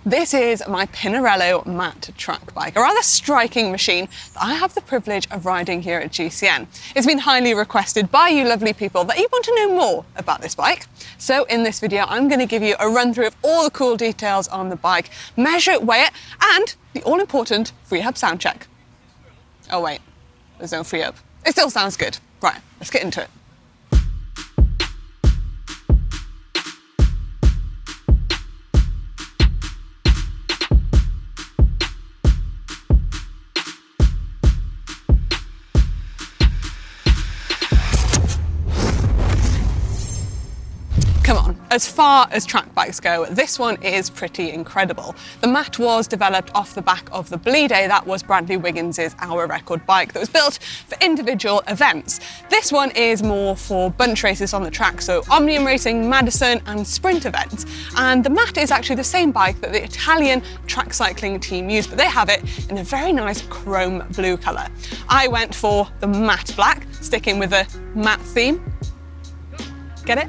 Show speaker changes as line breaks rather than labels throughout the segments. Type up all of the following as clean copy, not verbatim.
This is my Pinarello Maat track bike, a rather striking machine that I have the privilege of riding here at GCN. It's been highly requested by you lovely people that you want to know more about this bike. So in this video, I'm going to give you a run through of all the cool details on the bike, measure it, weigh it, and the all-important freehub sound check. Oh wait, there's no freehub. It still sounds good. Right, let's get into it. Come on, as far as track bikes go, this one is pretty incredible. The Maat was developed off the back of the Bleed Day. That was Bradley Wiggins' hour record bike that was built for individual events. This one is more for bunch races on the track, so Omnium racing, Madison and sprint events. And the Maat is actually the same bike that the Italian track cycling team used, but they have it in a very nice chrome blue colour. I went for the matte black, sticking with the matte theme. Get it?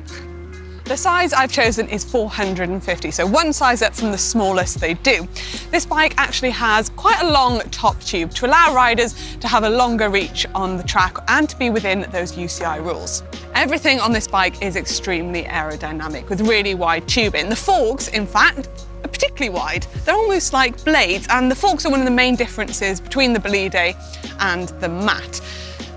The size I've chosen is 450, so one size up from the smallest they do. This bike actually has quite a long top tube to allow riders to have a longer reach on the track and to be within those UCI rules. Everything on this bike is extremely aerodynamic with really wide tubing. The forks, in fact, are particularly wide. They're almost like blades, and the forks are one of the main differences between the Bleed Day and the Maat.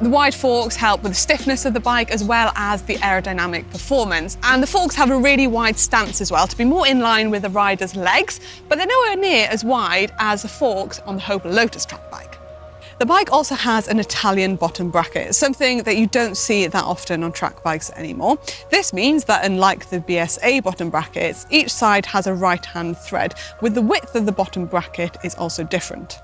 The wide forks help with the stiffness of the bike as well as the aerodynamic performance. And the forks have a really wide stance as well to be more in line with the rider's legs, but they're nowhere near as wide as the forks on the Hope Lotus track bike. The bike also has an Italian bottom bracket, something that you don't see that often on track bikes anymore. This means that unlike the BSA bottom brackets, each side has a right-hand thread, with the width of the bottom bracket is also different.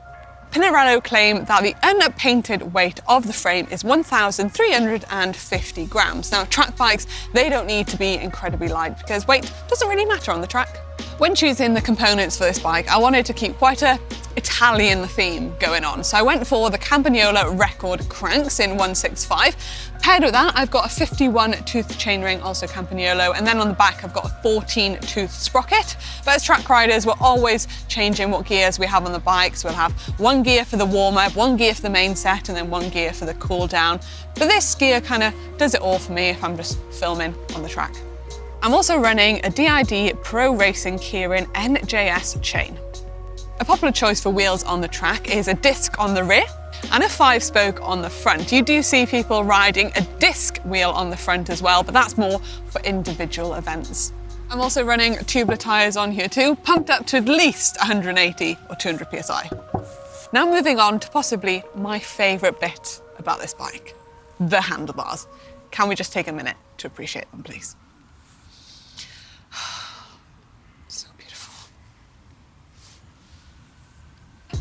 Pinarello claim that the unpainted weight of the frame is 1,350 grams. Now, track bikes, they don't need to be incredibly light because weight doesn't really matter on the track. When choosing the components for this bike, I wanted to keep quite a Italian theme going on. So I went for the Campagnola record cranks in 165. Paired with that, I've got a 51 tooth chainring, also Campagnolo, and then on the back I've got a 14 tooth sprocket. But as track riders, we're always changing what gears we have on the bike. So we'll have one gear for the warm-up, one gear for the main set, and then one gear for the cool down. But this gear kind of does it all for me if I'm just filming on the track. I'm also running a DID Pro Racing Keirin NJS chain. A popular choice for wheels on the track is a disc on the rear and a 5-spoke on the front. You do see people riding a disc wheel on the front as well, but that's more for individual events. I'm also running tubular tyres on here too, pumped up to at least 180 or 200 psi. Now moving on to possibly my favourite bit about this bike, the handlebars. Can we just take a minute to appreciate them, please?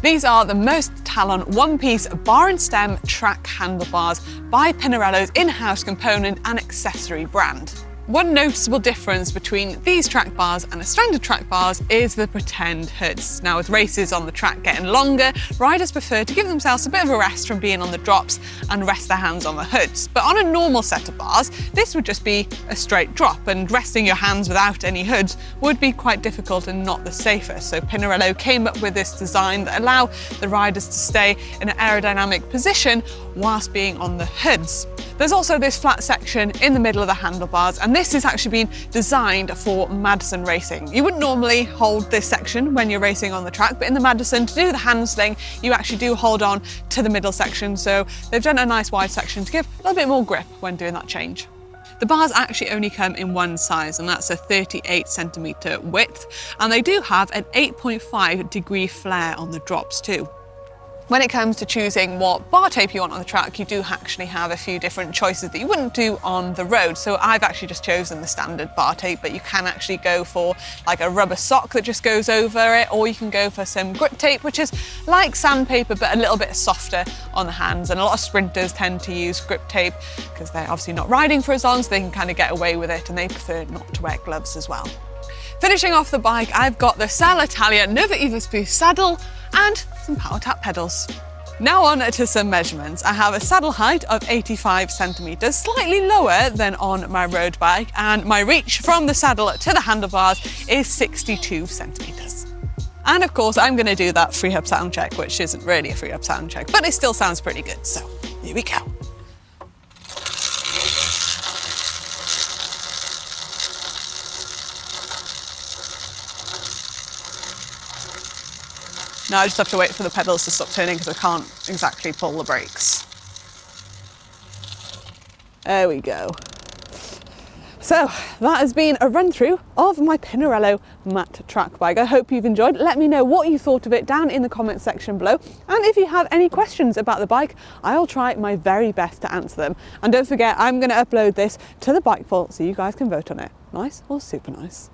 These are the Most Talon one-piece bar and stem track handlebars by Pinarello's in-house component and accessory brand. One noticeable difference between these track bars and a standard track bars is the pretend hoods. Now, with races on the track getting longer, riders prefer to give themselves a bit of a rest from being on the drops and rest their hands on the hoods. But on a normal set of bars, this would just be a straight drop, and resting your hands without any hoods would be quite difficult and not the safest. So Pinarello came up with this design that allow the riders to stay in an aerodynamic position whilst being on the hoods. There's also this flat section in the middle of the handlebars, and this has actually been designed for Madison racing. You wouldn't normally hold this section when you're racing on the track, but in the Madison, to do the handsling, you actually do hold on to the middle section. So they've done a nice wide section to give a little bit more grip when doing that change. The bars actually only come in one size, and that's a 38 centimetre width, and they do have an 8.5 degree flare on the drops too. When it comes to choosing what bar tape you want on the track, you do actually have a few different choices that you wouldn't do on the road. So I've actually just chosen the standard bar tape, but you can actually go for like a rubber sock that just goes over it, or you can go for some grip tape, which is like sandpaper, but a little bit softer on the hands. And a lot of sprinters tend to use grip tape because they're obviously not riding for as long, so they can kind of get away with it, and they prefer not to wear gloves as well. Finishing off the bike, I've got the Sal Italia Nova Evo saddle and some power tap pedals. Now on to some measurements. I have a saddle height of 85 centimetres, slightly lower than on my road bike, and my reach from the saddle to the handlebars is 62 centimetres. And of course, I'm going to do that freehub sound check, which isn't really a freehub sound check, but it still sounds pretty good. So here we go. Now I just have to wait for the pedals to stop turning because I can't exactly pull the brakes. There we go. So that has been a run through of my Pinarello Maat track bike. I hope you've enjoyed. Let me know what you thought of it down in the comment section below. And if you have any questions about the bike, I'll try my very best to answer them. And don't forget, I'm going to upload this to the Bike Vault so you guys can vote on it. Nice or super nice?